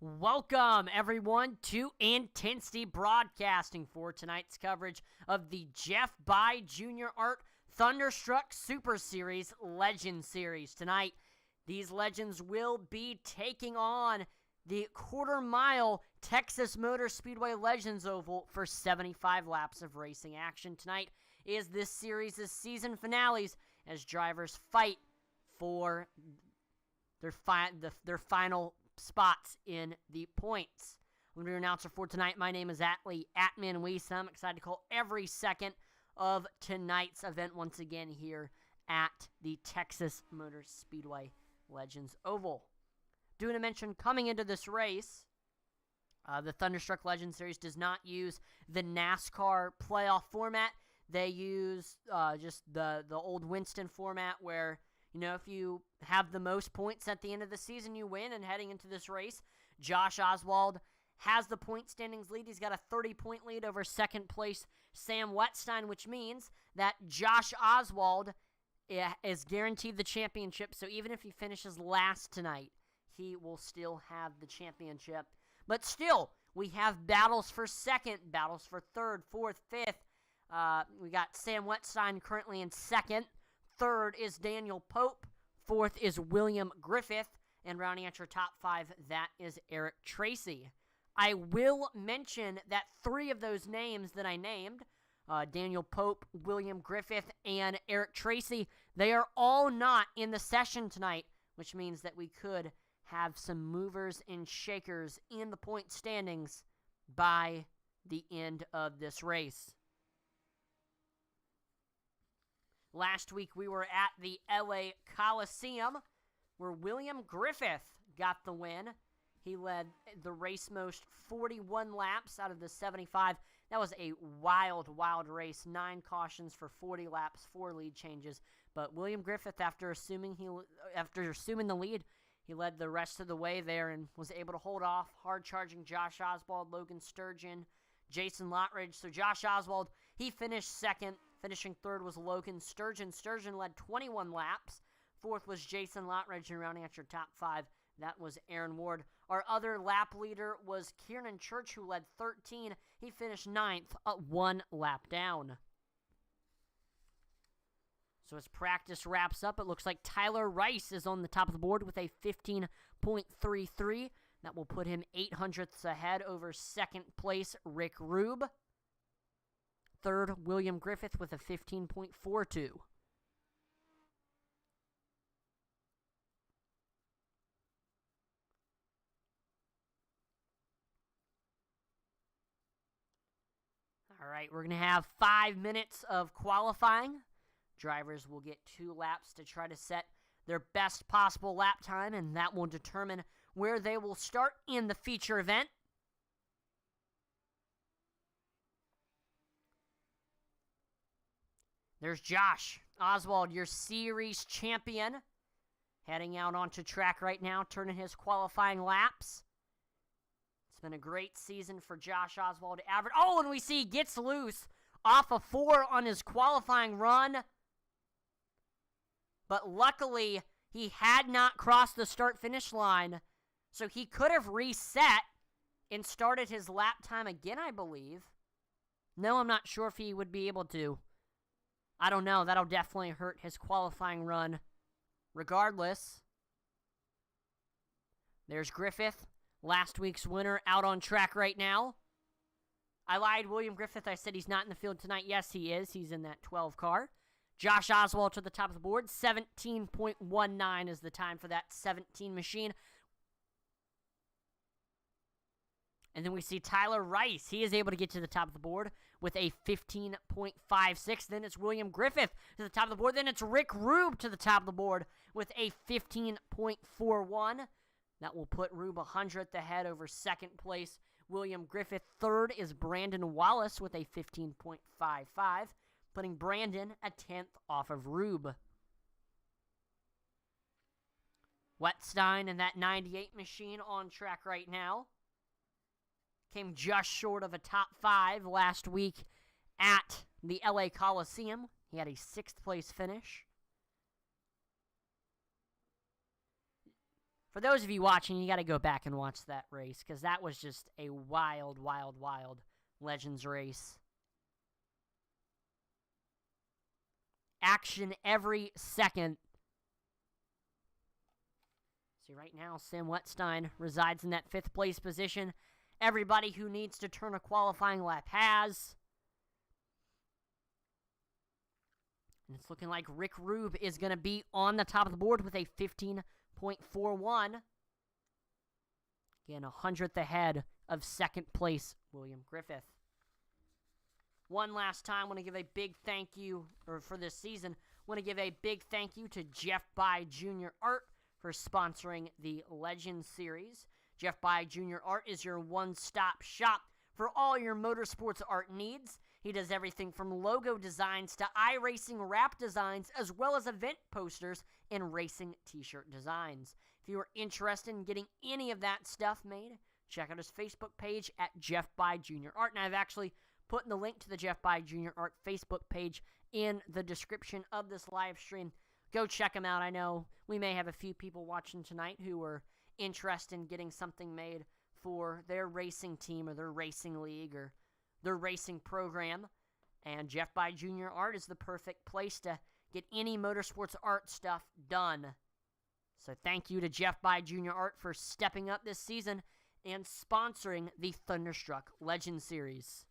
Welcome, everyone, to Intensity Broadcasting for tonight's coverage of the Jeff By Jr. Art Thunderstruck Super Series Legend Series. Tonight, these legends will be taking on the quarter-mile Texas Motor Speedway Legends Oval for 75 laps of racing action. Tonight is this series' season finales as drivers fight for their final spots in the points. I'm your announcer for tonight. My name is Atlee Atman-Weiss. I'm excited to call every second of tonight's event once again here at the Texas Motor Speedway Legends Oval. Doing a mention coming into this race, the Thunderstruck Legends Series does not use the NASCAR playoff format. They use just the old Winston format where, you know, if you have the most points at the end of the season, you win. And heading into this race, Josh Oswald has the point standings lead. He's got a 30-point lead over second place Sam Wettstein, which means that Josh Oswald is guaranteed the championship. So even if he finishes last tonight, he will still have the championship. But still, we have battles for second, battles for third, fourth, fifth. We got Sam Wettstein currently in second. Third is Daniel Pope. Fourth is William Griffith. And rounding out your top five, that is Eric Tracy. I will mention that three of those names that I named, Daniel Pope, William Griffith, and Eric Tracy, they are all not in the session tonight, which means that we could have some movers and shakers in the point standings by the end of this race. Last week, we were at the LA Coliseum, where William Griffith got the win. He led the race most 41 laps out of the 75. That was a wild, wild race. 9 cautions for 40 laps, 4 lead changes. But William Griffith, after assuming the lead, he led the rest of the way there and was able to hold off hard-charging Josh Oswald, Logan Sturgeon, Jason Lottridge. So Josh Oswald, he finished second. Finishing third was Logan Sturgeon. Sturgeon led 21 laps. Fourth was Jason Lottridge, and rounding out your top five, that was Aaron Ward. Our other lap leader was Kieran Church, who led 13. He finished ninth, 1 lap down. So as practice wraps up, it looks like Tyler Rice is on the top of the board with a 15.33. That will put him 0.08 ahead over second place Rick Rube. Third, William Griffith with a 15.42. All right, we're going to have 5 minutes of qualifying. Drivers will get 2 laps to try to set their best possible lap time, and that will determine where they will start in the feature event. There's Josh Oswald, your series champion, heading out onto track right now, turning his qualifying laps. It's been a great season for Josh Oswald. And we see he gets loose off of 4 on his qualifying run. But luckily, he had not crossed the start-finish line, so he could have reset and started his lap time again, I believe. No, I'm not sure if he would be able to. I don't know. That'll definitely hurt his qualifying run regardless. There's Griffith, last week's winner, out on track right now. I lied, William Griffith. I said he's not in the field tonight. Yes, he is. He's in that 12 car. Josh Oswald to the top of the board. 17.19 is the time for that 17 machine. And then we see Tyler Rice. He is able to get to the top of the board with a 15.56. Then it's William Griffith to the top of the board. Then it's Rick Rube to the top of the board with a 15.41. That will put Rube 100th ahead over second place William Griffith. Third is Brandon Wallace with a 15.55, putting Brandon a 10th off of Rube. Wettstein and that 98 machine on track right now. Came just short of a top 5 last week at the LA Coliseum. He had a 6th place finish. For those of you watching, you got to go back and watch that race, because that was just a wild, wild, wild Legends race. Action every second. See, right now, Sam Wetstein resides in that 5th place position. Everybody who needs to turn a qualifying lap has. And it's looking like Rick Rube is going to be on the top of the board with a 15.41. Again, 100th ahead of 2nd place, William Griffith. One last time, I want to give a big thank you, or for this season, I want to give a big thank you to Jeff By Jr. Art for sponsoring the Legends Series. Jeff By Jr. Art is your one-stop shop for all your motorsports art needs. He does everything from logo designs to iRacing wrap designs, as well as event posters and racing t-shirt designs. If you are interested in getting any of that stuff made, check out his Facebook page at Jeff By Jr. Art. And I've actually put the link to the Jeff By Jr. Art Facebook page in the description of this live stream. Go check him out. I know we may have a few people watching tonight who are interested in getting something made for their racing team or their racing league or their racing program. And Jeff By Jr. Art is the perfect place to get any motorsports art stuff done. So thank you to Jeff By Jr. Art for stepping up this season and sponsoring the Thunderstruck Legend Series.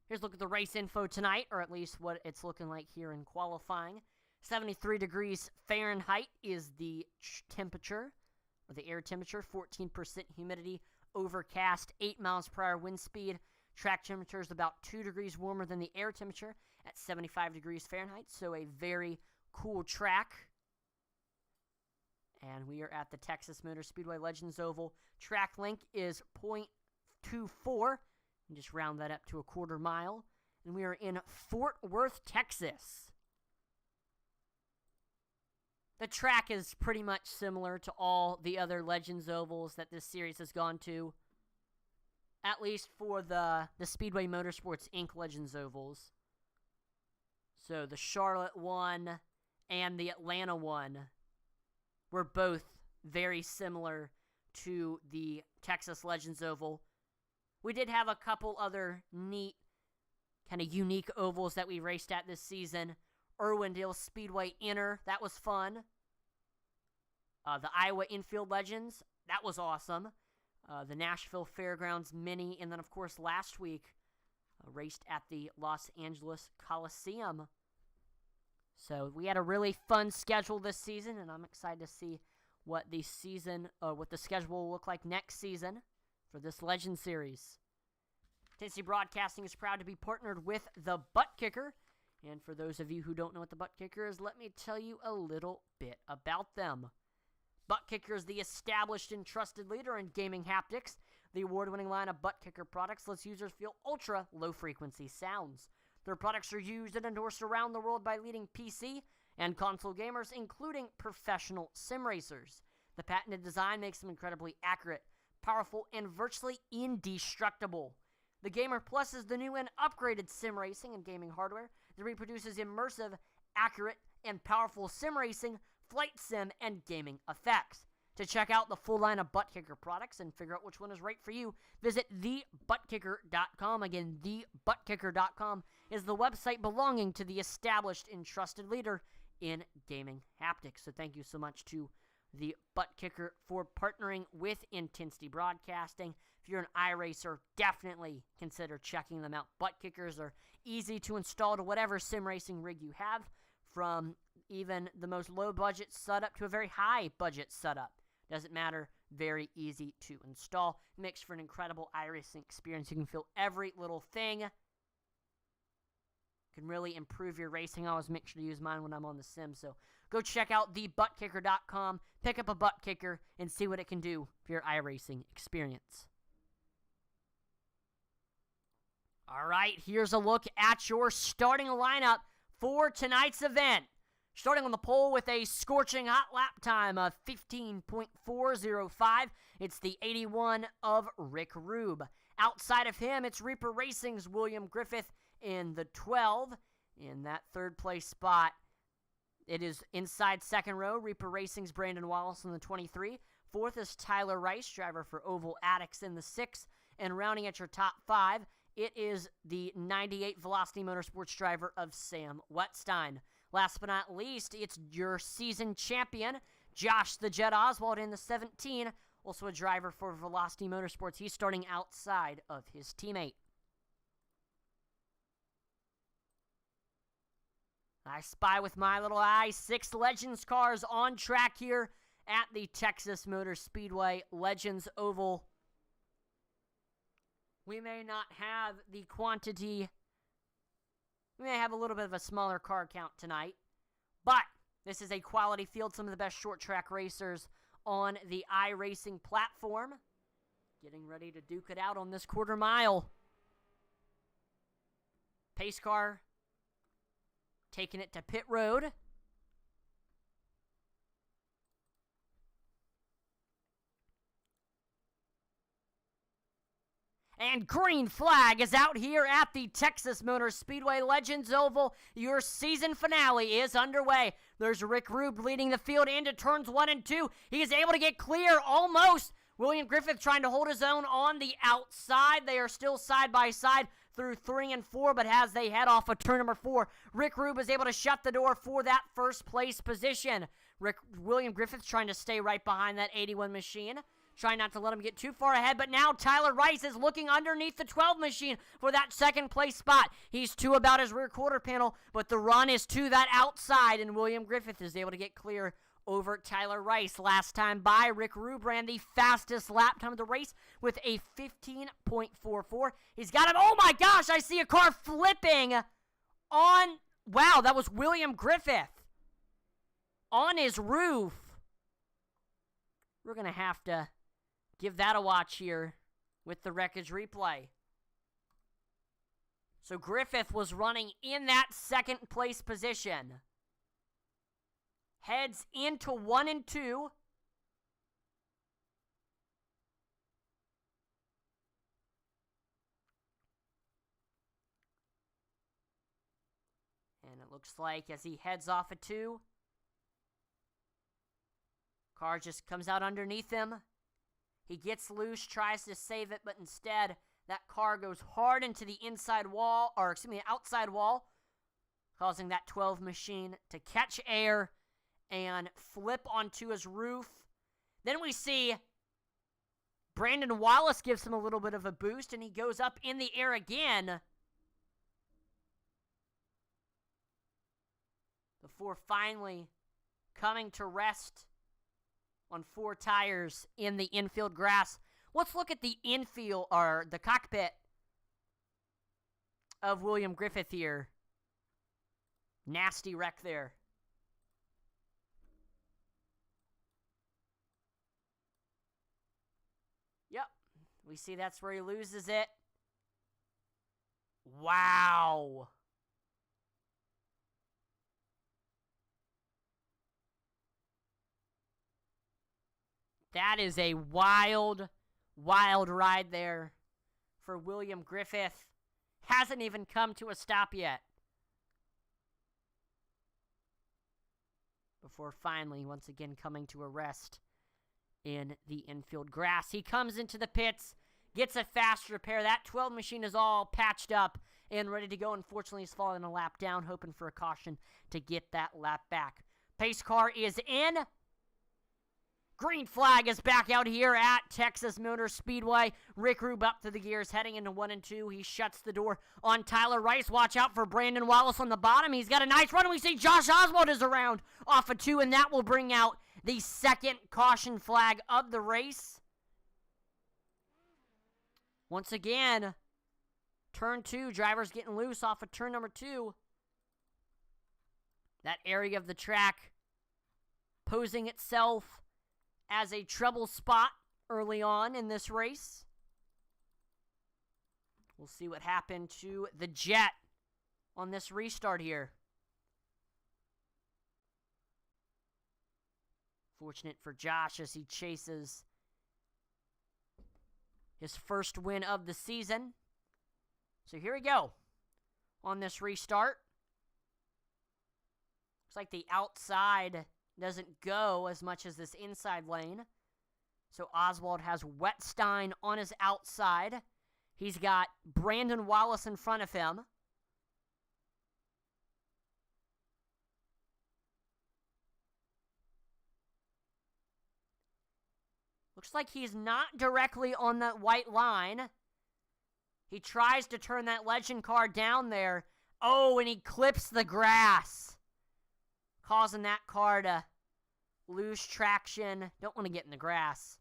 Here's a look at the race info tonight, or at least what it's looking like here in qualifying. 73 degrees Fahrenheit is the temperature, or the air temperature, 14% humidity, overcast, 8 miles per hour wind speed. Track temperature is about 2 degrees warmer than the air temperature at 75 degrees Fahrenheit, so a very cool track. And we are at the Texas Motor Speedway Legends Oval. Track length is .24. And just round that up to a quarter mile. And we are in Fort Worth, Texas. The track is pretty much similar to all the other Legends Ovals that this series has gone to. At least for the Speedway Motorsports Inc. Legends Ovals. So the Charlotte one and the Atlanta one were both very similar to the Texas Legends Oval. We did have a couple other neat, kind of unique ovals that we raced at this season. Irwindale Speedway Inner, that was fun. The Iowa Infield Legends, that was awesome. The Nashville Fairgrounds Mini, and then, of course, last week, raced at the Los Angeles Coliseum. So we had a really fun schedule this season, and I'm excited to see what the schedule will look like next season for this Legend Series. Tennessee Broadcasting is proud to be partnered with the Butt Kicker. And for those of you who don't know what the Butt Kicker is, let me tell you a little bit about them. Butt Kicker is the established and trusted leader in gaming haptics. The award-winning line of Butt Kicker products lets users feel ultra low-frequency sounds. Their products are used and endorsed around the world by leading PC and console gamers, including professional sim racers. The patented design makes them incredibly accurate, powerful, and virtually indestructible. The Gamer Plus is the new and upgraded sim racing and gaming hardware that reproduces immersive, accurate, and powerful sim racing, flight sim, and gaming effects. To check out the full line of Butt Kicker products and figure out which one is right for you, visit thebuttkicker.com. Again, thebuttkicker.com is the website belonging to the established and trusted leader in gaming haptics. So thank you so much to the Butt Kicker for partnering with Intensity Broadcasting. If you're an iRacer, definitely consider checking them out. Butt Kickers are easy to install to whatever sim racing rig you have, from even the most low-budget setup to a very high-budget setup. Doesn't matter, very easy to install. Makes for an incredible iRacing experience. You can feel every little thing. Can really improve your racing. I always make sure to use mine when I'm on the sim. So go check out thebuttkicker.com, pick up a Butt Kicker, and see what it can do for your iRacing experience. All right, here's a look at your starting lineup for tonight's event. Starting on the pole with a scorching hot lap time of 15.405, it's the 81 of Rick Rube. Outside of him, it's Reaper Racing's William Griffith in the 12. In that third place spot, It is inside second row, Reaper Racing's Brandon Wallace in the 23. Fourth is Tyler Rice, driver for Oval Addicts in the 6. And rounding at your top 5, it is the 98 Velocity Motorsports driver of Sam Wetstein. Last but not least, it's your season champion, Josh the Jet Oswald in the 17, also a driver for Velocity Motorsports. He's starting outside of his teammate. I spy with my little eye 6 Legends cars on track here at the Texas Motor Speedway Legends Oval. We may not have the quantity. We may have a little bit of a smaller car count tonight, but this is a quality field. Some of the best short track racers on the iRacing platform getting ready to duke it out on this quarter mile. Pace car taking it to pit road. And green flag is out here at the Texas Motor Speedway Legends Oval. Your season finale is underway. There's Rick Rube leading the field into turns 1 and 2. He is able to get clear almost. William Griffith trying to hold his own on the outside. They are still side by side through 3 and 4, but as they head off of turn number 4, Rick Rube is able to shut the door for that first place position. William Griffith trying to stay right behind that 81 machine. Trying not to let him get too far ahead, but now Tyler Rice is looking underneath the 12 machine for that second place spot. He's to about his rear quarter panel, but the run is to that outside, and William Griffith is able to get clear over Tyler Rice. Last time by, Rick Rube ran the fastest lap time of the race with a 15.44. He's got him. Oh my gosh, I see a car flipping on, wow, that was William Griffith on his roof. We're going to have to give that a watch here with the wreckage replay. So Griffith was running in that second place position. Heads into 1 and 2. And it looks like as he heads off of 2, car just comes out underneath him. He gets loose, tries to save it, but instead that car goes hard into the inside wall, or excuse me, outside wall, causing that 12 machine to catch air and flip onto his roof. Then we see Brandon Wallace gives him a little bit of a boost, and he goes up in the air again before finally coming to rest on 4 tires in the infield grass. Let's look at the infield, or the cockpit of William Griffith here. Nasty wreck there. Yep, we see that's where he loses it. Wow. That is a wild, wild ride there for William Griffith. Hasn't even come to a stop yet. Before finally, once again, coming to a rest in the infield grass. He comes into the pits, gets a fast repair. That 12 machine is all patched up and ready to go. Unfortunately, he's falling a lap down, hoping for a caution to get that lap back. Pace car is in. Green flag is back out here at Texas Motor Speedway. Rick Rube up to the gears, heading into 1 and 2. He shuts the door on Tyler Rice. Watch out for Brandon Wallace on the bottom. He's got a nice run. We see Josh Oswald is around off of 2, and that will bring out the second caution flag of the race. Once again, turn 2, drivers getting loose off of turn number 2. That area of the track posing itself as a trouble spot early on in this race. We'll see what happened to the Jet on this restart here. Fortunate for Josh as he chases his first win of the season. So here we go on this restart. Looks like the outside doesn't go as much as this inside lane. So Oswald has Wetstein on his outside. He's got Brandon Wallace in front of him. Looks like he's not directly on that white line. He tries to turn that legend car down there. Oh, and he clips the grass, causing that car to lose traction. Don't want to get in the grass.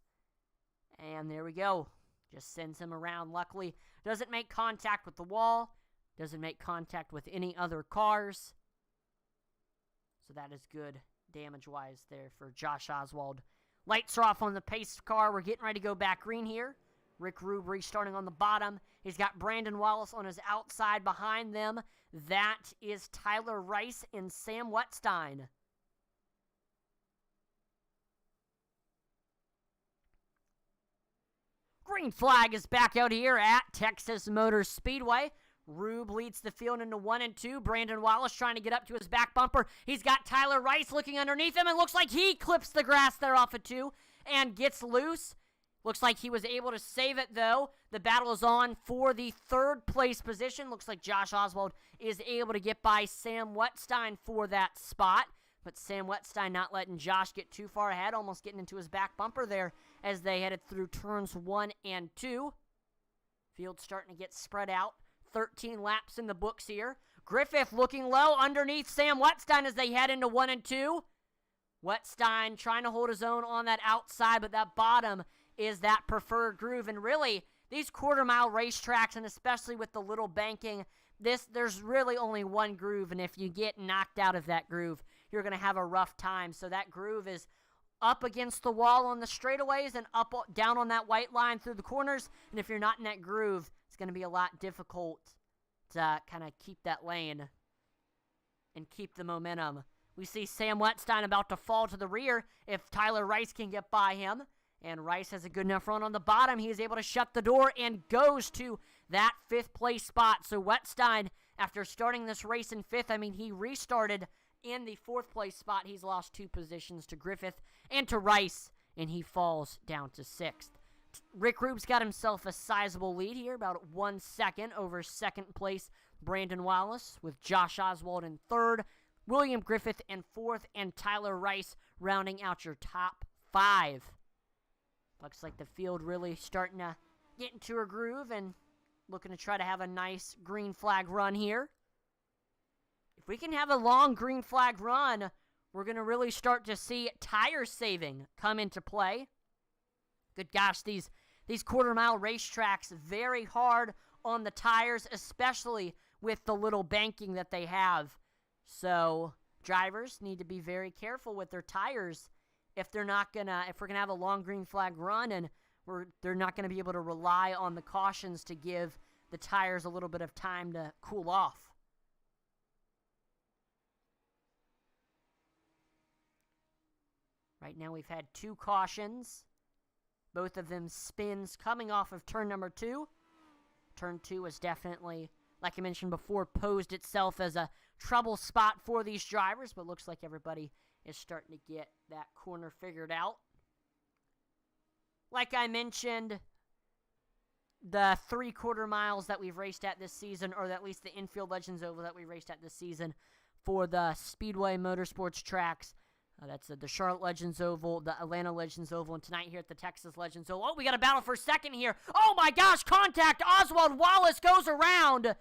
And there we go. Just sends him around. Luckily, doesn't make contact with the wall. Doesn't make contact with any other cars. So that is good damage-wise there for Josh Oswald. Lights are off on the pace car. We're getting ready to go back green here. Rick Rube restarting on the bottom. He's got Brandon Wallace on his outside behind them. That is Tyler Rice and Sam Wetstein. Green flag is back out here at Texas Motor Speedway. Rube leads the field into 1 and 2. Brandon Wallace trying to get up to his back bumper. He's got Tyler Rice looking underneath him. It looks like he clips the grass there off of 2 and gets loose. Looks like he was able to save it, though. The battle is on for the 3rd place position. Looks like Josh Oswald is able to get by Sam Wetstein for that spot. But Sam Wetstein not letting Josh get too far ahead, almost getting into his back bumper there as they headed through turns 1 and 2. Field starting to get spread out. 13 laps in the books here. Griffith looking low underneath Sam Wetstein as they head into 1 and 2. Wetstein trying to hold his own on that outside, but that bottom is that preferred groove. And really, these quarter-mile racetracks, and especially with the little banking, there's really only one groove, and if you get knocked out of that groove, you're going to have a rough time. So that groove is up against the wall on the straightaways and down on that white line through the corners. And if you're not in that groove, it's going to be a lot difficult to kind of keep that lane and keep the momentum. We see Sam Wetstein about to fall to the rear if Tyler Rice can get by him. And Rice has a good enough run on the bottom. He is able to shut the door and goes to that 5th place spot. So Wetstein, after starting this race in 5th, he restarted in the 4th place spot. He's lost 2 positions to Griffith and to Rice, and he falls down to 6th. Rick Rube's got himself a sizable lead here, about 1 second over 2nd place Brandon Wallace, with Josh Oswald in 3rd, William Griffith in 4th, and Tyler Rice rounding out your top 5. Looks like the field really starting to get into a groove and looking to try to have a nice green flag run here. If we can have a long green flag run, we're going to really start to see tire saving come into play. Good gosh, these quarter-mile racetracks, very hard on the tires, especially with the little banking that they have. So drivers need to be very careful with their tires if we're gonna have a long green flag run, and they're not gonna be able to rely on the cautions to give the tires a little bit of time to cool off. Right now we've had 2 cautions. Both of them spins coming off of turn number 2. Turn 2 was definitely, like I mentioned before, posed itself as a trouble spot for these drivers, but looks like everybody is starting to get that corner figured out. Like I mentioned, the 3/4 miles that we've raced at this season, or at least the Infield Legends Oval that we raced at this season for the Speedway Motorsports tracks, that's the Charlotte Legends Oval, the Atlanta Legends Oval, and tonight here at the Texas Legends Oval. Oh, we got a battle for a second here. Oh my gosh, contact! Oswald Wallace goes around,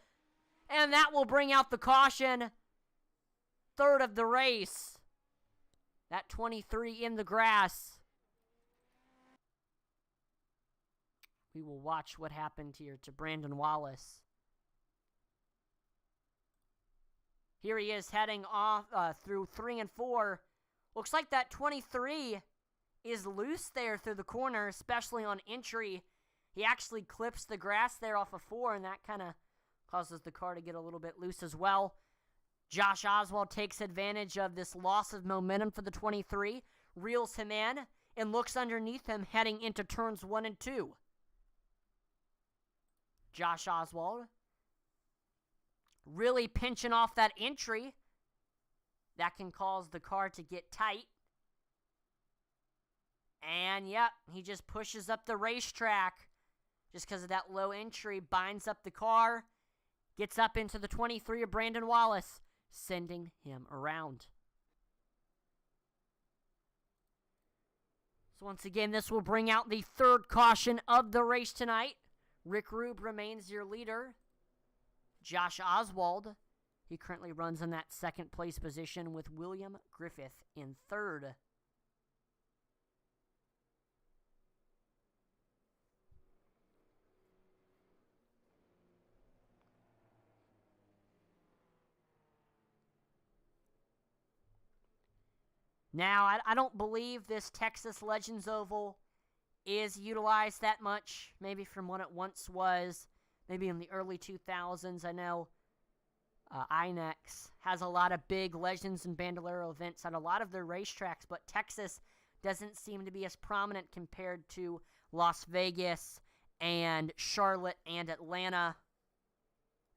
and that will bring out the caution. 3rd of the race. That 23 in the grass. We will watch what happened here to Brandon Wallace. Here he is heading off through 3 and 4. Looks like that 23 is loose there through the corner, especially on entry. He actually clips the grass there off of 4, and that kind of causes the car to get a little bit loose as well. Josh Oswald takes advantage of this loss of momentum for the 23, reels him in, and looks underneath him heading into turns 1 and 2. Josh Oswald really pinching off that entry. that can cause the car to get tight. And, yep, he just pushes up the racetrack just because of that low entry, binds up the car, gets up into the 23 of Brandon Wallace, sending him around. So once again, this will bring out the third caution of the race tonight. Rick Rube remains your leader. Josh Oswald, he currently runs in that second place position with William Griffith in third. Now, I don't believe this Texas Legends Oval is utilized that much, maybe from what it once was, maybe in the early 2000s. I know INEX has a lot of big Legends and Bandolero events at a lot of their racetracks, but Texas doesn't seem to be as prominent compared to Las Vegas and Charlotte and Atlanta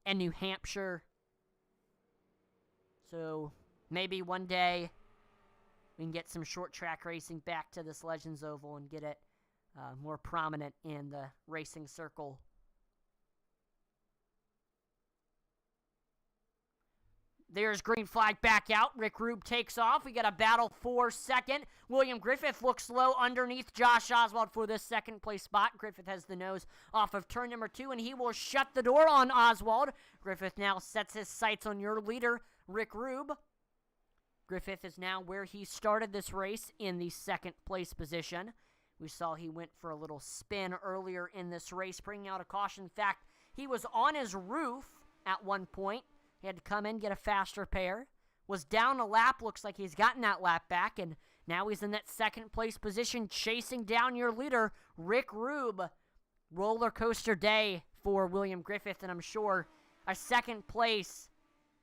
and New Hampshire. So maybe one day we can get some short track racing back to this Legends Oval and get it more prominent in the racing circle. There's green flag back out. Rick Rube takes off. We got a battle for second. William Griffith looks low underneath Josh Oswald for this second place spot. Griffith has the nose off of turn number 2, and he will shut the door on Oswald. Griffith now sets his sights on your leader, Rick Rube. Griffith is now where he started this race in the second place position. We saw he went for a little spin earlier in this race, bringing out a caution. In fact, he was on his roof at one point. He had to come in, get a fast repair. Was down a lap. Looks like he's gotten that lap back, and now he's in that second place position, chasing down your leader, Rick Rube. Roller coaster day for William Griffith, and I'm sure a second place,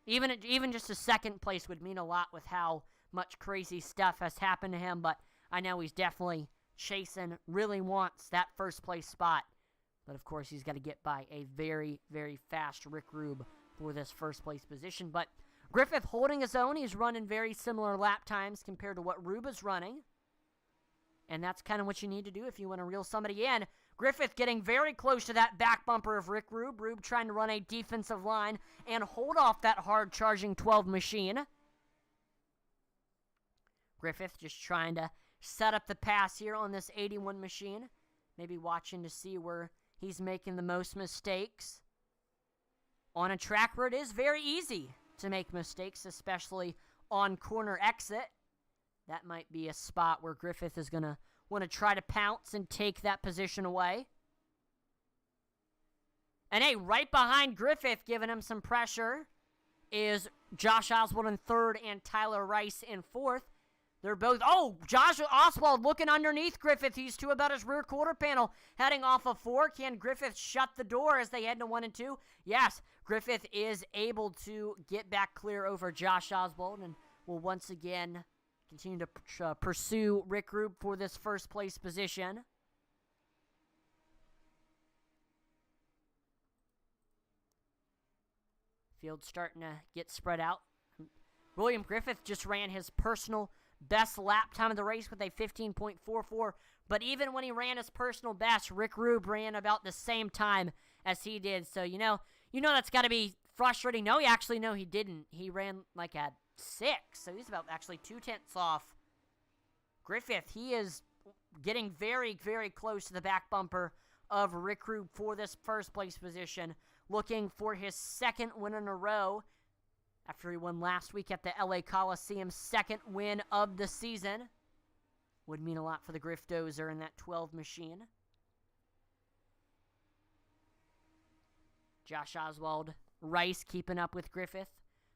even just a second place, would mean a lot with how much crazy stuff has happened to him, but I know he's definitely chasing, really wants that first place spot. But of course, he's got to get by a very, very fast Rick Rube for this first place position. But Griffith holding his own. He's running very similar lap times compared to what Rube is running. And that's kind of what you need to do if you want to reel somebody in. Griffith getting very close to that back bumper of Rick Rube. Rube trying to run a defensive line and hold off that hard-charging 12 machine. Griffith just trying to set up the pass here on this 81 machine. Maybe watching to see where he's making the most mistakes. On a track where it is very easy to make mistakes, especially on corner exit. That might be a spot where Griffith is going to want to try to pounce and take that position away. And hey, right behind Griffith, giving him some pressure, is Josh Oswald in third and Tyler Rice in fourth. They're both, Josh Oswald looking underneath Griffith. He's to about his rear quarter panel, heading off of 4. Can Griffith shut the door as they head to 1 and 2? Yes, Griffith is able to get back clear over Josh Oswald and will once again continue to pursue Rick Rube for this first place position. Field starting to get spread out. William Griffith just ran his personal best lap time of the race with a 15.44, but even when he ran his personal best, Rick Rube ran about the same time as he did. So you know that's got to be frustrating. No, he didn't. He ran like at 6, so he's about actually 0.2 off. Griffith, he is getting very, very close to the back bumper of Rick Rube for this first place position, looking for his second win in a row after he won last week at the LA Coliseum. Second win of the season. Would mean a lot for the Griffdozer in that 12 machine. Josh Oswald, Rice keeping up with Griffith.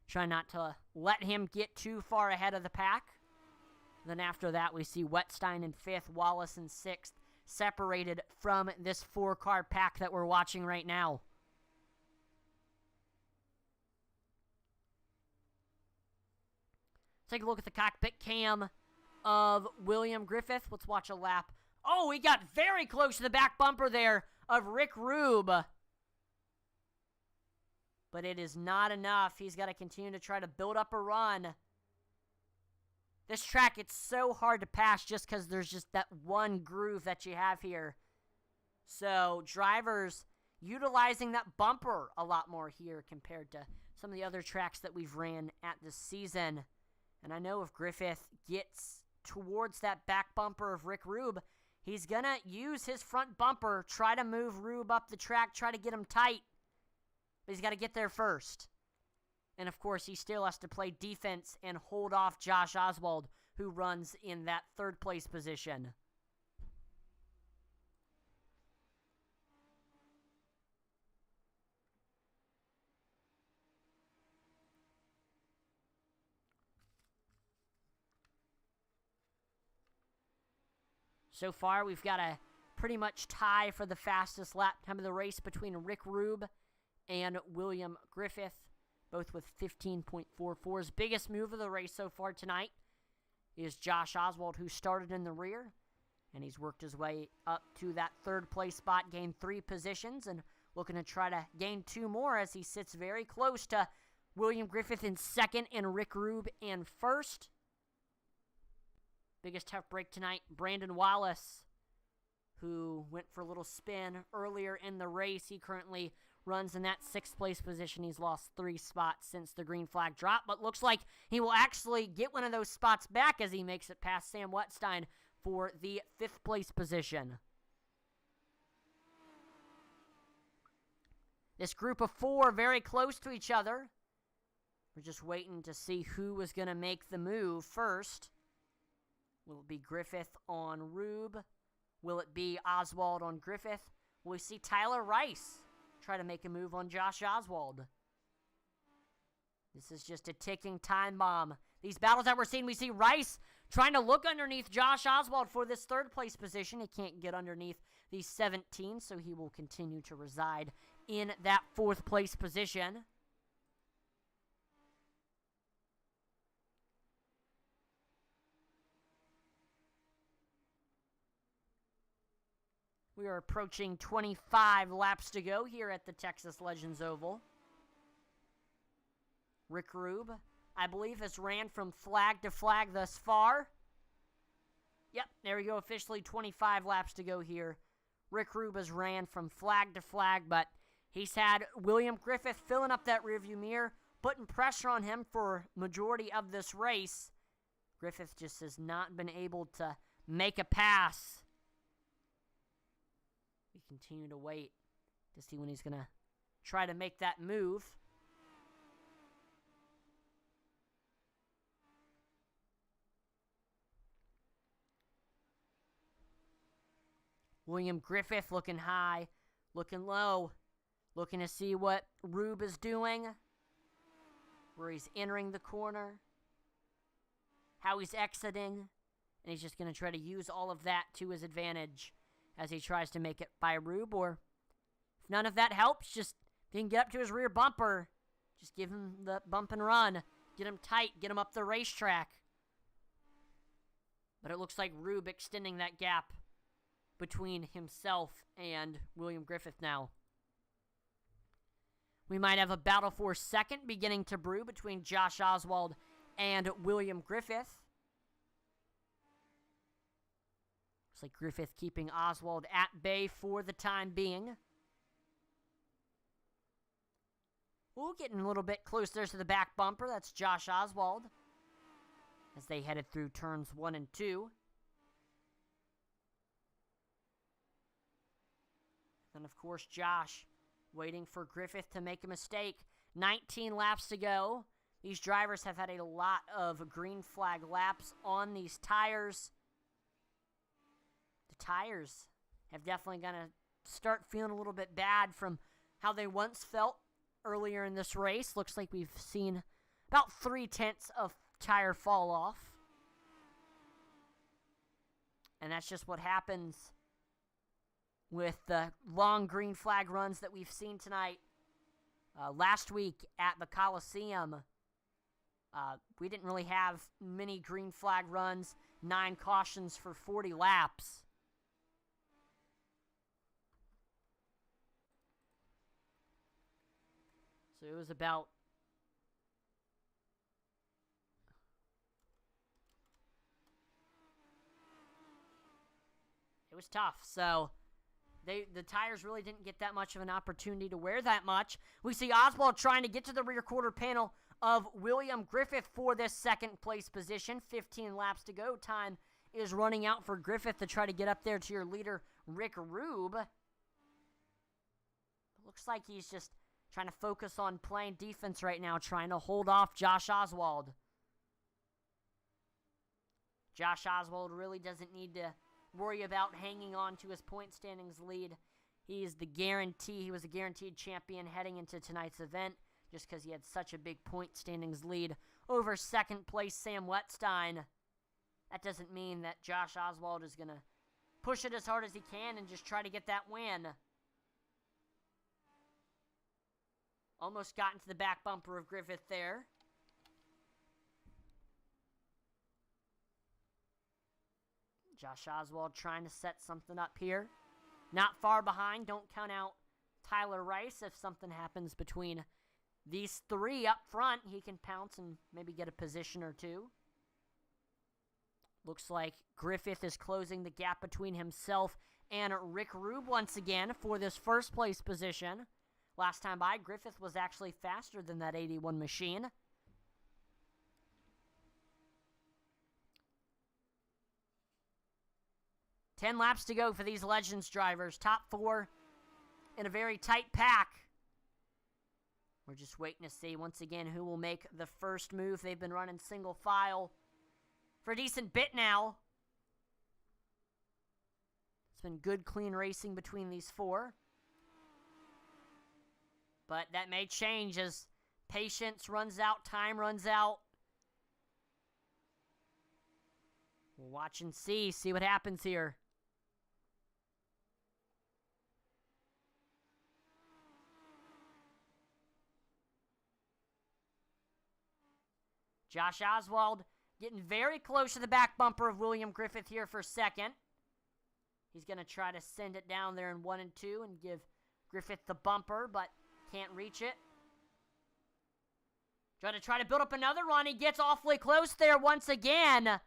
Trying not to let him get too far ahead of the pack. Then after that, we see Wetstein in 5th, Wallace in 6th, separated from this 4-car pack that we're watching right now. Take a look at the cockpit cam of William Griffith. Let's watch a lap. Oh, he got very close to the back bumper there of Rick Rube. But it is not enough. He's got to continue to try to build up a run. This track, it's so hard to pass just because there's just that one groove that you have here. So drivers utilizing that bumper a lot more here compared to some of the other tracks that we've ran at this season. And I know if Griffith gets towards that back bumper of Rick Rube, he's going to use his front bumper, try to move Rube up the track, try to get him tight. But he's got to get there first. And, of course, he still has to play defense and hold off Josh Oswald, who runs in that third-place position. So far, we've got a pretty much tie for the fastest lap time of the race between Rick Rube and William Griffith, both with 15.44s. Biggest move of the race so far tonight is Josh Oswald, who started in the rear, and he's worked his way up to that third-place spot, gained 3 positions, and looking to try to gain 2 more as he sits very close to William Griffith in second and Rick Rube in first. Biggest tough break tonight, Brandon Wallace, who went for a little spin earlier in the race. He currently runs in that 6th place position. He's lost 3 spots since the green flag drop, but looks like he will actually get one of those spots back as he makes it past Sam Wetstein for the 5th place position. This group of 4 very close to each other. We're just waiting to see who was going to make the move first. Will it be Griffith on Rube? Will it be Oswald on Griffith? Will we see Tyler Rice try to make a move on Josh Oswald? This is just a ticking time bomb. These battles that we're seeing, we see Rice trying to look underneath Josh Oswald for this 3rd place position. He can't get underneath the 17, so he will continue to reside in that 4th place position. We are approaching 25 laps to go here at the Texas Legends Oval. Rick Rube, I believe, has ran from flag to flag thus far. Yep, there we go, officially 25 laps to go here. Rick Rube has ran from flag to flag, but he's had William Griffith filling up that rearview mirror, putting pressure on him for majority of this race. Griffith just has not been able to make a pass. We continue to wait to see when he's going to try to make that move. William Griffith looking high, looking low, looking to see what Rube is doing, where he's entering the corner, how he's exiting, and he's just going to try to use all of that to his advantage as he tries to make it by Rube, or if none of that helps, just if he can get up to his rear bumper, just give him the bump and run, get him tight, get him up the racetrack. But it looks like Rube extending that gap between himself and William Griffith now. We might have a battle for second beginning to brew between Josh Oswald and William Griffith. Looks like Griffith keeping Oswald at bay for the time being. Ooh, getting a little bit closer to the back bumper. That's Josh Oswald as they headed through turns 1 and 2. And of course, Josh waiting for Griffith to make a mistake. 19 laps to go. These drivers have had a lot of green flag laps on these tires. The tires have definitely going to start feeling a little bit bad from how they once felt earlier in this race. Looks like we've seen about 0.3 of tire fall off. And that's just what happens with the long green flag runs that we've seen tonight. Last week at the Coliseum, we didn't really have many green flag runs, 9 cautions for 40 laps. So it was about was tough. So the tires really didn't get that much of an opportunity to wear that much. We see Oswald trying to get to the rear quarter panel of William Griffith for this second place position. 15 laps to go. Time is running out for Griffith to try to get up there to your leader, Rick Rube. Looks like he's just trying to focus on playing defense right now, trying to hold off Josh Oswald. Josh Oswald really doesn't need to worry about hanging on to his point standings lead. He was a guaranteed champion heading into tonight's event just because he had such a big point standings lead over second place Sam Wetstein. That doesn't mean that Josh Oswald is going to push it as hard as he can and just try to get that win. Almost got into the back bumper of Griffith there. Josh Oswald trying to set something up here. Not far behind. Don't count out Tyler Rice. If something happens between these three up front, he can pounce and maybe get a position or two. Looks like Griffith is closing the gap between himself and Rick Rube once again for this first place position. Last time by, Griffith was actually faster than that 81 machine. Ten laps to go for these Legends drivers. Top four in a very tight pack. We're just waiting to see, once again, who will make the first move. They've been running single file for a decent bit now. It's been good, clean racing between these four. But that may change as patience runs out, time runs out. We'll watch and see what happens here. Josh Oswald getting very close to the back bumper of William Griffith here for second. He's going to try to send it down there in 1 and 2 and give Griffith the bumper, but can't reach it. Try to build up another run. He gets awfully close there once again.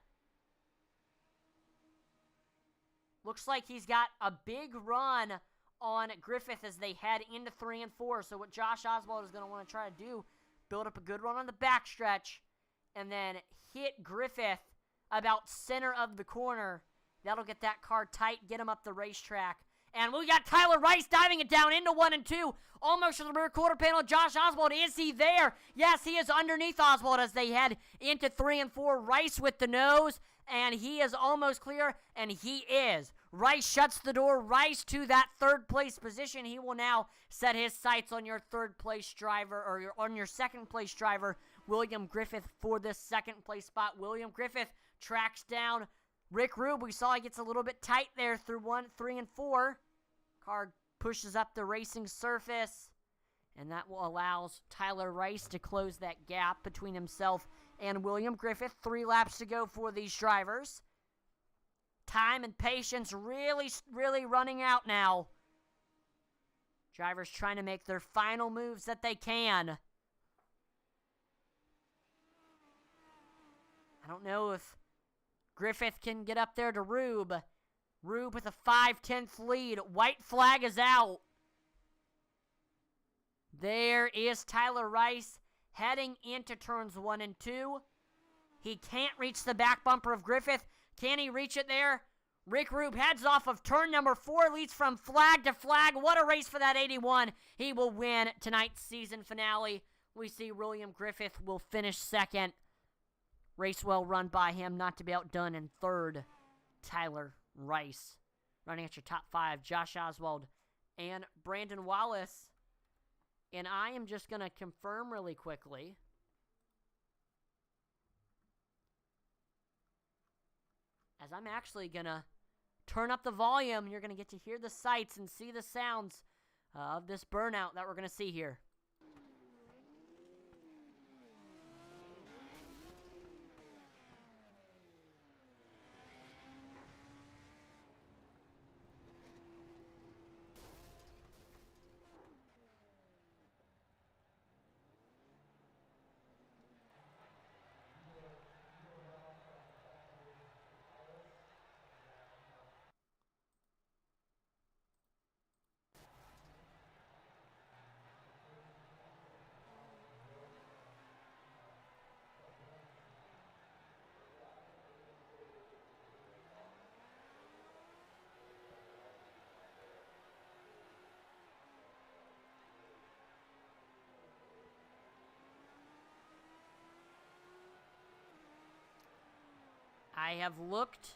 Looks like he's got a big run on Griffith as they head into 3 and 4. So what Josh Oswald is going to want to try to do, build up a good run on the backstretch, and then hit Griffith about center of the corner. That'll get that car tight, get him up the racetrack. And we got Tyler Rice diving it down into 1 and 2. Almost to the rear quarter panel. Josh Oswald, is he there? Yes, he is underneath Oswald as they head into 3 and 4. Rice with the nose. And he is almost clear. And he is. Rice shuts the door. Rice to that third place position. He will now set his sights on your third place driver, or on your second place driver, William Griffith, for this second place spot. William Griffith tracks down Rick Rube. We saw he gets a little bit tight there through 1, 3, and 4. Car pushes up the racing surface, and that will allow Tyler Rice to close that gap between himself and William Griffith. 3 laps to go for these drivers. Time and patience really running out now. Drivers trying to make their final moves that they can. I don't know if Griffith can get up there to Rube. Rube with a 5/10 lead. White flag is out. There is Tyler Rice heading into turns 1 and 2. He can't reach the back bumper of Griffith. Can he reach it there? Rick Rube heads off of turn number 4, leads from flag to flag. What a race for that 81. He will win tonight's season finale. We see William Griffith will finish second. Race well run by him, not to be outdone in third. Tyler Rice running at your top 5. Josh Oswald and Brandon Wallace. And I am just going to confirm really quickly. As I'm actually going to turn up the volume, you're going to get to hear the sights and see the sounds of this burnout that we're going to see here. I have looked.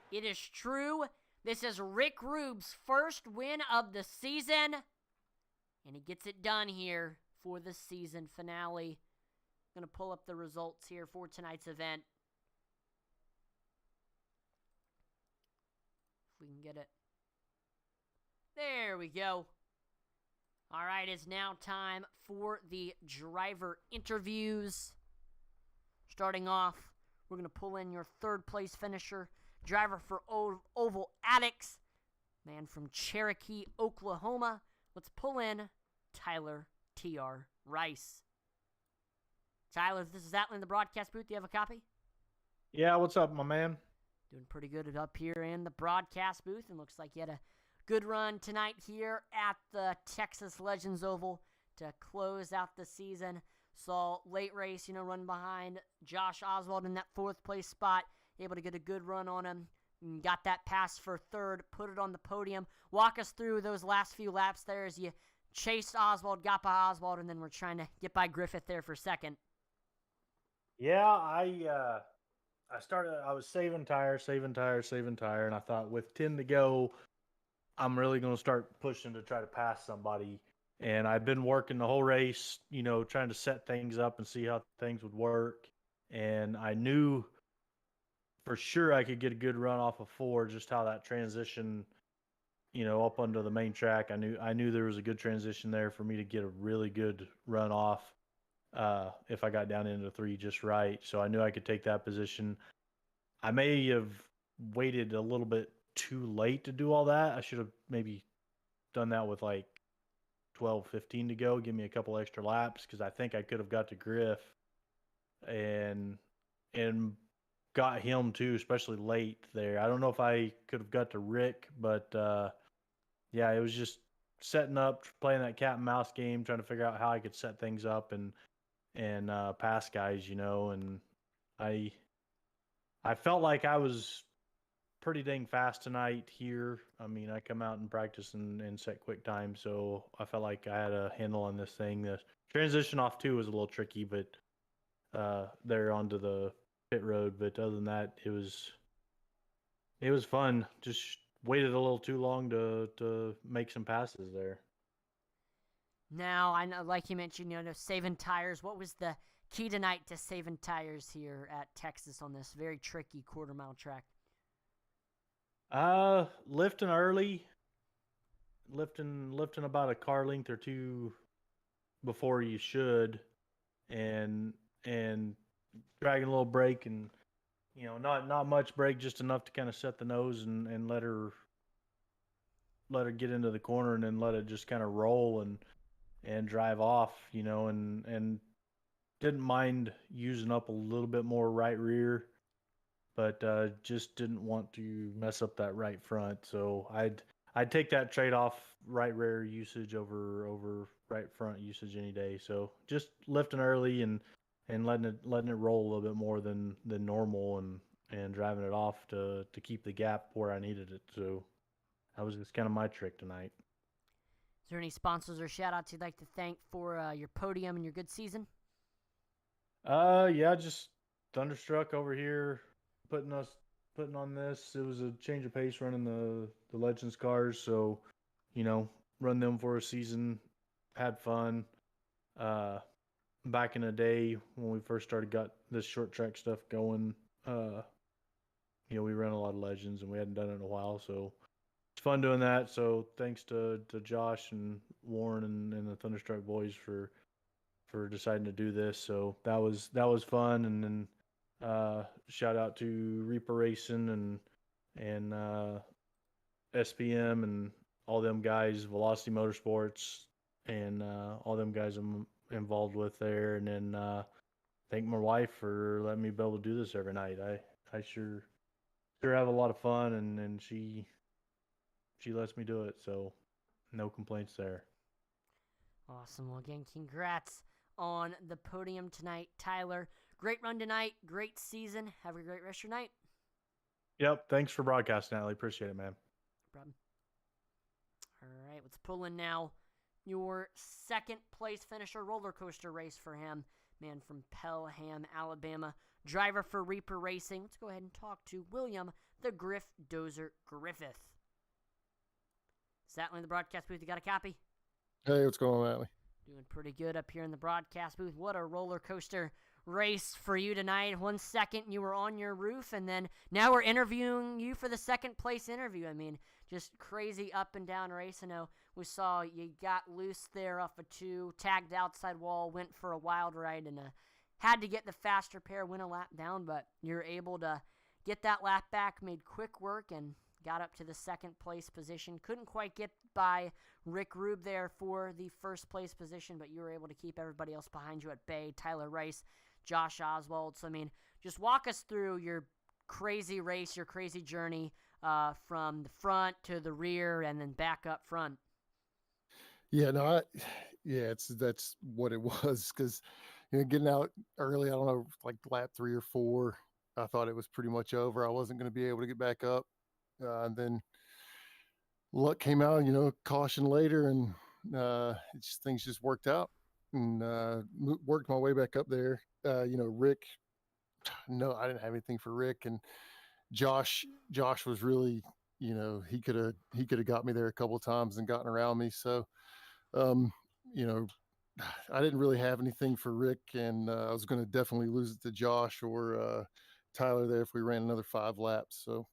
It is true. This is Rick Rube's first win of the season, and he gets it done here for the season finale. I'm going to pull up the results here for tonight's event. If we can get it. There we go. All right, it's now time for the driver interviews. Starting off, we're going to pull in your third place finisher, driver for Oval Addicts, man from Cherokee, Oklahoma. Let's pull in Tyler T.R. Rice. Tyler, if this is Atlan in the broadcast booth, do you have a copy? Yeah, what's up, my man? Doing pretty good up here in the broadcast booth, and looks like you had a good run tonight here at the Texas Legends Oval to close out the season. Saw late race, run behind Josh Oswald in that fourth place spot. Able to get a good run on him. And got that pass for third, put it on the podium. Walk us through those last few laps there as you chased Oswald, got by Oswald, and then we're trying to get by Griffith there for second. Yeah, I was saving tire, and I thought with 10 to go, I'm really going to start pushing to try to pass somebody. And I've been working the whole race, trying to set things up and see how things would work. And I knew for sure I could get a good run off of 4, just how that transition, up onto the main track. I knew there was a good transition there for me to get a really good run off if I got down into 3 just right. So I knew I could take that position. I may have waited a little bit too late to do all that. I should have maybe done that with like 12, 15 to go, give me a couple extra laps, because I think I could have got to Griff and got him too, especially late there. I don't know if I could have got to Rick, but yeah, it was just setting up, playing that cat and mouse game, trying to figure out how I could set things up and pass guys, and I felt like I was pretty dang fast tonight here. I mean, I come out and practice and set quick time, so I felt like I had a handle on this thing. The transition off 2 was a little tricky, but there onto the pit road. But other than that, it was fun. Just waited a little too long to make some passes there. Now, I know, like you mentioned, saving tires. What was the key tonight to saving tires here at Texas on this very tricky quarter-mile track? Lifting early, lifting about a car length or 2 before you should, and dragging a little brake, and not much brake, just enough to kind of set the nose and let her get into the corner, and then let it just kind of roll and drive off, and didn't mind using up a little bit more right rear, but just didn't want to mess up that right front. So I'd take that trade-off right rear usage over right front usage any day. So just lifting early and letting it roll a little bit more than normal, and driving it off to keep the gap where I needed it. So that was just kind of my trick tonight. Is there any sponsors or shout-outs you'd like to thank for your podium and your good season? Yeah, just Thunderstruck over here putting on this. It was a change of pace running the Legends cars, so run them for a season, had fun. Back in the day when we first got this short track stuff going, we ran a lot of Legends, and we hadn't done it in a while, so it's fun doing that. So thanks to Josh and Warren and the Thunderstruck boys for deciding to do this. So that was fun. And then shout out to Reaper Racing and SPM and all them guys, Velocity Motorsports, and all them guys I'm involved with there. And then thank my wife for letting me be able to do this every night. I sure have a lot of fun, and she lets me do it, so no complaints there. Awesome. Well, again, congrats on the podium tonight, Tyler. Great run tonight. Great season. Have a great rest of your night. Yep. Thanks for broadcasting, Natalie. Appreciate it, man. No problem. All right. Let's pull in now your second place finisher roller coaster race for him. man from Pelham, Alabama, driver for Reaper Racing. Let's go ahead and talk to William the Griff Dozer Griffith. Sattler in the broadcast booth, you got a copy? Hey, what's going on, Atlee? Doing pretty good up here in the broadcast booth. What a roller coaster race for you tonight. 1 second you were on your roof, and then now we're interviewing you for the second place interview. I mean, just crazy up and down race. I know we saw you got loose there off a 2, tagged outside wall, went for a wild ride, and had to get the faster pair, win a lap down, but you're able to get that lap back, made quick work, and got up to the second place position. Couldn't quite get by Rick Rube there for the first place position, but you were able to keep everybody else behind you at bay. Tyler Rice, Josh Oswald. So, I mean, just walk us through your crazy race, your crazy journey from the front to the rear and then back up front. Yeah, no, that's what it was, because getting out early, I don't know, like lap 3 or 4, I thought it was pretty much over. I wasn't going to be able to get back up, and then luck came out, caution later, and things just worked out, and worked my way back up there. Rick, no, I didn't have anything for Rick, and Josh was really, he could have got me there a couple of times and gotten around me. So, I didn't really have anything for Rick, and I was going to definitely lose it to Josh or Tyler there if we ran another 5 laps. So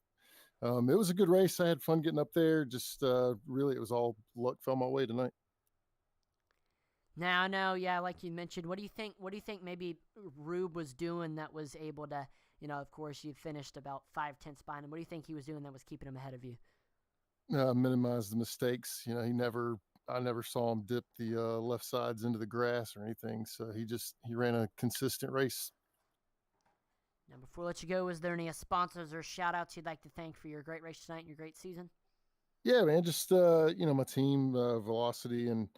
it was a good race. I had fun getting up there. Just really, it was all luck fell my way tonight. Now, no, yeah, like you mentioned, what do you think maybe Rube was doing that was able to, of course, you finished about 5/10 behind him. What do you think he was doing that was keeping him ahead of you? Minimize the mistakes. I never saw him dip the left sides into the grass or anything. So he ran a consistent race. Now, before I let you go, is there any sponsors or shout-outs you'd like to thank for your great race tonight and your great season? Yeah, man, just, my team, Velocity, and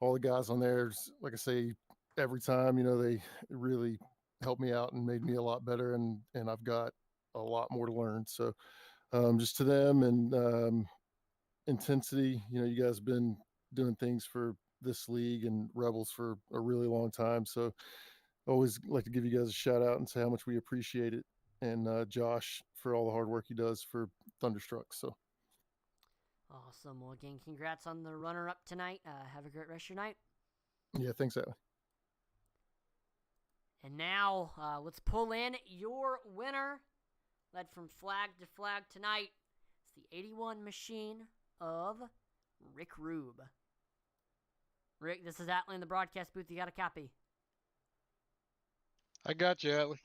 all the guys on there. Like I say, every time, they really helped me out and made me a lot better, and I've got a lot more to learn. So just to them, and Intensity, you guys have been doing things for this league and Rebels for a really long time. So always like to give you guys a shout out and say how much we appreciate it. And Josh for all the hard work he does for Thunderstruck. So awesome. Well, again, congrats on the runner-up tonight. Have a great rest of your night. Yeah, thanks, Atlee. And now let's pull in your winner. Led from flag to flag tonight. It's the 81 machine of Rick Rube. Rick, this is Atlee in the broadcast booth. You got a copy? I got you, Atlee.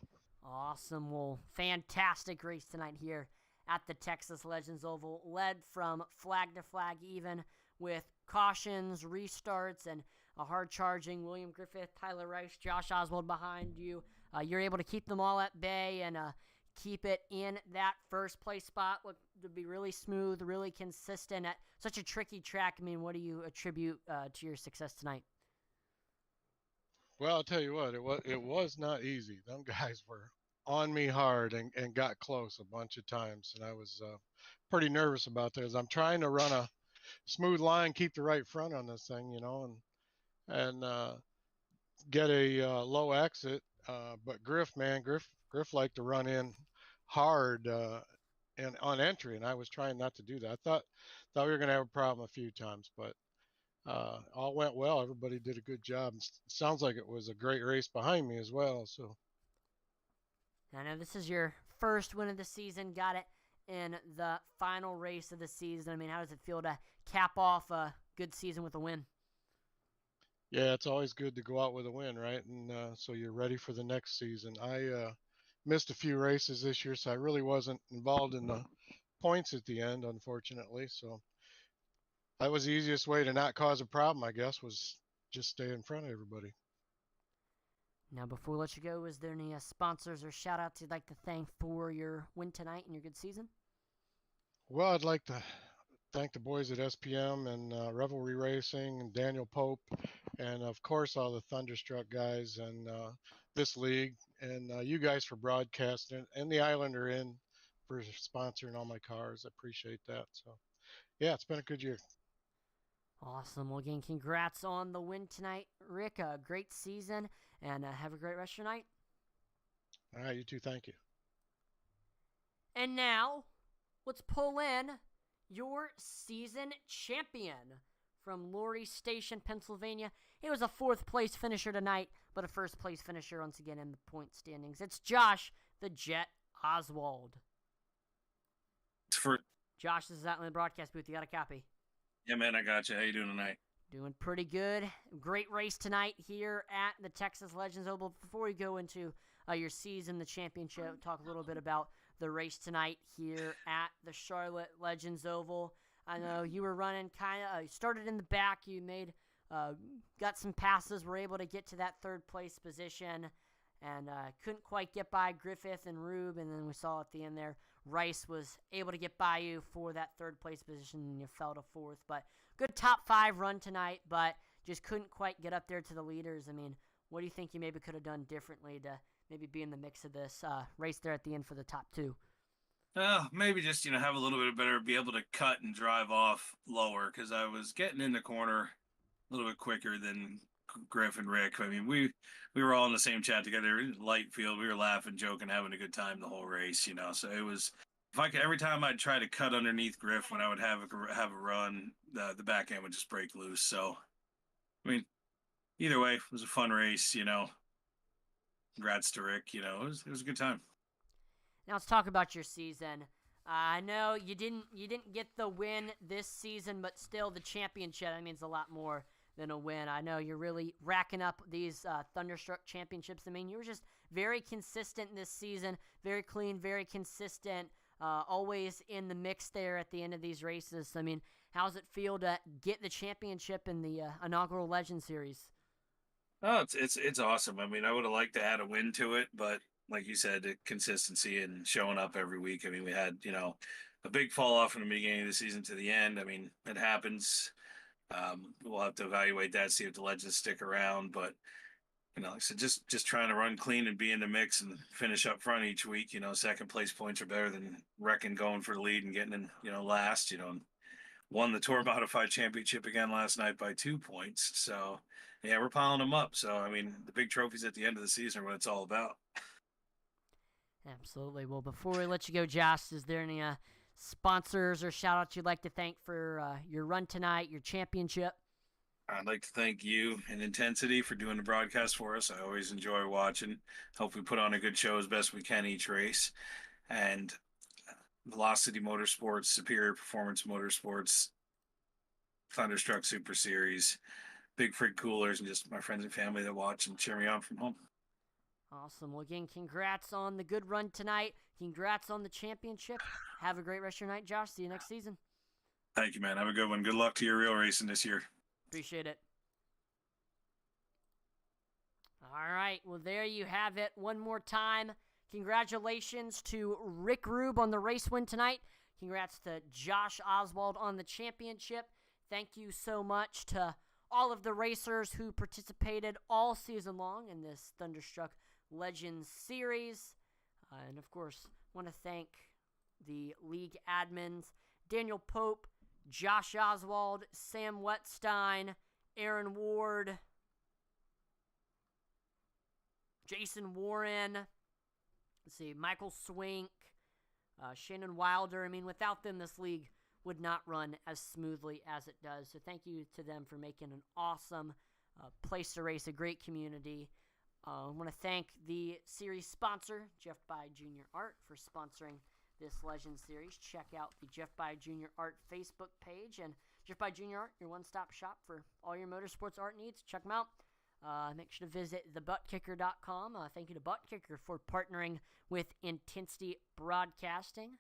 Awesome. Well, fantastic race tonight here at the Texas Legends Oval. Led from flag to flag even, with cautions, restarts, and a hard-charging William Griffith, Tyler Rice, Josh Oswald behind you. You're able to keep them all at bay and keep it in that first place spot. Look to be really smooth, really consistent at such a tricky track. I mean, what do you attribute to your success tonight? Well, I'll tell you what, it was not easy. Them guys were on me hard and got close a bunch of times, and I was pretty nervous about this. I'm trying to run a smooth line, keep the right front on this thing, and get a low exit. But Griff liked to run in hard and on entry, and I was trying not to do that. I thought we were going to have a problem a few times, but all went well. Everybody did a good job. Sounds like it was a great race behind me as well. So I know this is your first win of the season. Got it in the final race of the season. I mean, how does it feel to cap off a good season with a win? Yeah, it's always good to go out with a win, right? And so you're ready for the next season. I missed a few races this year, so I really wasn't involved in the points at the end, unfortunately. So that was the easiest way to not cause a problem, I guess, was just stay in front of everybody. Now, before we let you go, is there any sponsors or shout-outs you'd like to thank for your win tonight and your good season? Well, I'd like to thank the boys at SPM and Revelry Racing and Daniel Pope, and of course all the Thunderstruck guys and this league, and you guys for broadcasting, and the Islander Inn for sponsoring all my cars. I appreciate that. So yeah, it's been a good year. Awesome. Well, again, congrats on the win tonight, Rick. Great season, and have a great rest of your night. All right, you too. Thank you. And now, let's pull in your season champion from Laurie Station, Pennsylvania. He was a 4th place finisher tonight, but a 1st place finisher once again in the point standings. It's Josh, the Jet Oswald. Josh, this is out in the broadcast booth. You got a copy? Yeah, man, I got you. How you doing tonight? Doing pretty good. Great race tonight here at the Texas Legends Oval. Before we go into your season, the championship, talk a little bit about the race tonight here at the Charlotte Legends Oval. I know you were running started in the back. You got some passes, were able to get to that 3rd place position, and couldn't quite get by Griffith and Rube, and then we saw at the end there, Rice was able to get by you for that 3rd place position, and you fell to 4th. But good top 5 run tonight, but just couldn't quite get up there to the leaders. I mean, what do you think you maybe could have done differently to maybe be in the mix of this race there at the end for the top 2? Maybe just, have a little bit better, be able to cut and drive off lower, because I was getting in the corner a little bit quicker than Griff and Rick. I mean, we were all in the same chat together in light field. We were laughing, joking, having a good time the whole race, So it was, every time I'd try to cut underneath Griff when I would have a run, the back end would just break loose. So, I mean, either way, it was a fun race, Congrats to Rick, it was a good time. Now let's talk about your season. I know you didn't get the win this season, but still the championship, that means a lot more than a win. I know you're really racking up these Thunderstruck championships. I mean, you were just very consistent this season, very clean, very consistent, always in the mix there at the end of these races. I mean, how does it feel to get the championship in the inaugural Legend Series? Oh, it's awesome. I mean, I would have liked to add a win to it, but like you said, the consistency and showing up every week. I mean, we had, a big fall off from the beginning of the season to the end. I mean, it happens. We'll have to evaluate that, see if the Legends stick around. But, like I said, just trying to run clean and be in the mix and finish up front each week. 2nd place points are better than wrecking going for the lead and getting in, last, and won the Tour Modified Championship again last night by 2 points. So, yeah, we're piling them up. So, I mean, the big trophies at the end of the season are what it's all about. Absolutely. Well, before we let you go, Josh, is there any sponsors or shout-outs you'd like to thank for your run tonight, your championship? I'd like to thank you and Intensity for doing the broadcast for us. I always enjoy watching. Hope we put on a good show as best we can each race. And Velocity Motorsports, Superior Performance Motorsports, Thunderstruck Super Series, Big Frig Coolers, and just my friends and family that watch and cheer me on from home. Awesome. Well, again, congrats on the good run tonight. Congrats on the championship. Have a great rest of your night, Josh. See you next season. Thank you, man. Have a good one. Good luck to your real racing this year. Appreciate it. All right. Well, there you have it. One more time. Congratulations to Rick Rube on the race win tonight. Congrats to Josh Oswald on the championship. Thank you so much to all of the racers who participated all season long in this Thunderstruck Legends Series. And, of course, want to thank the league admins, Daniel Pope, Josh Oswald, Sam Wetstein, Aaron Ward, Jason Warren, let's see, Michael Swink, Shannon Wilder. I mean, without them, this league would not run as smoothly as it does. So thank you to them for making an awesome place to race, a great community. I want to thank the series sponsor, Jeff By Junior Art, for sponsoring this Legend Series. Check out the Jeff By Junior Art Facebook page. And Jeff By Junior Art, your one-stop shop for all your motorsports art needs. Check them out. Make sure to visit thebuttkicker.com. Thank you to Buttkicker for partnering with Intensity Broadcasting.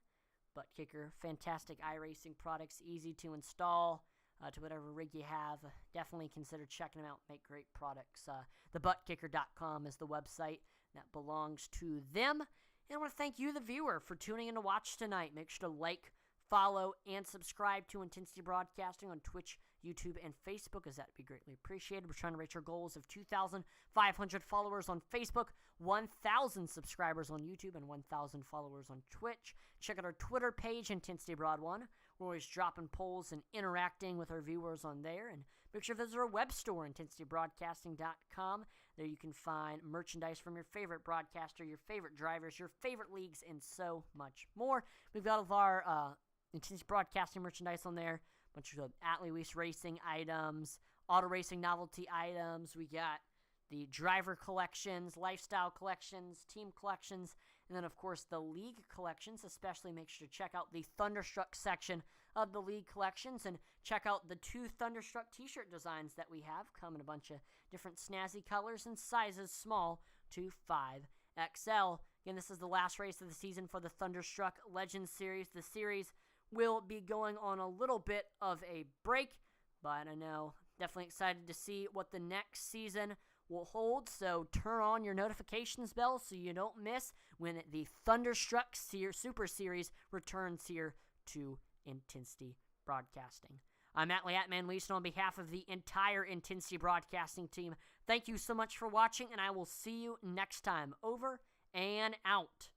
Buttkicker, fantastic iRacing products, easy to install to whatever rig you have. Definitely consider checking them out. Make great products. Thebuttkicker.com is the website that belongs to them. And I want to thank you, the viewer, for tuning in to watch tonight. Make sure to like, follow, and subscribe to Intensity Broadcasting on Twitch, YouTube, and Facebook, as that would be greatly appreciated. We're trying to reach our goals of 2,500 followers on Facebook, 1,000 subscribers on YouTube, and 1,000 followers on Twitch. Check out our Twitter page, Intensity Broad 1. We're always dropping polls and interacting with our viewers on there. And make sure to visit our web store, intensitybroadcasting.com. There you can find merchandise from your favorite broadcaster, your favorite drivers, your favorite leagues, and so much more. We've got all of our Intensity Broadcasting merchandise on there. A bunch of At Racing items, auto racing novelty items. We got the driver collections, lifestyle collections, team collections, and then, of course, the league collections. Especially make sure to check out the Thunderstruck section of the league collections and check out the 2 Thunderstruck t-shirt designs that we have. Come in a bunch of different snazzy colors and sizes, small to 5XL. Again, this is the last race of the season for the Thunderstruck Legends Series. The series will be going on a little bit of a break, but I know definitely excited to see what the next season will hold, so turn on your notifications bell so you don't miss when the Thunderstruck Super Series returns here to Intensity Broadcasting. I'm Atlee Atman Leeson on behalf of the entire Intensity Broadcasting team. Thank you so much for watching, and I will see you next time. Over and out.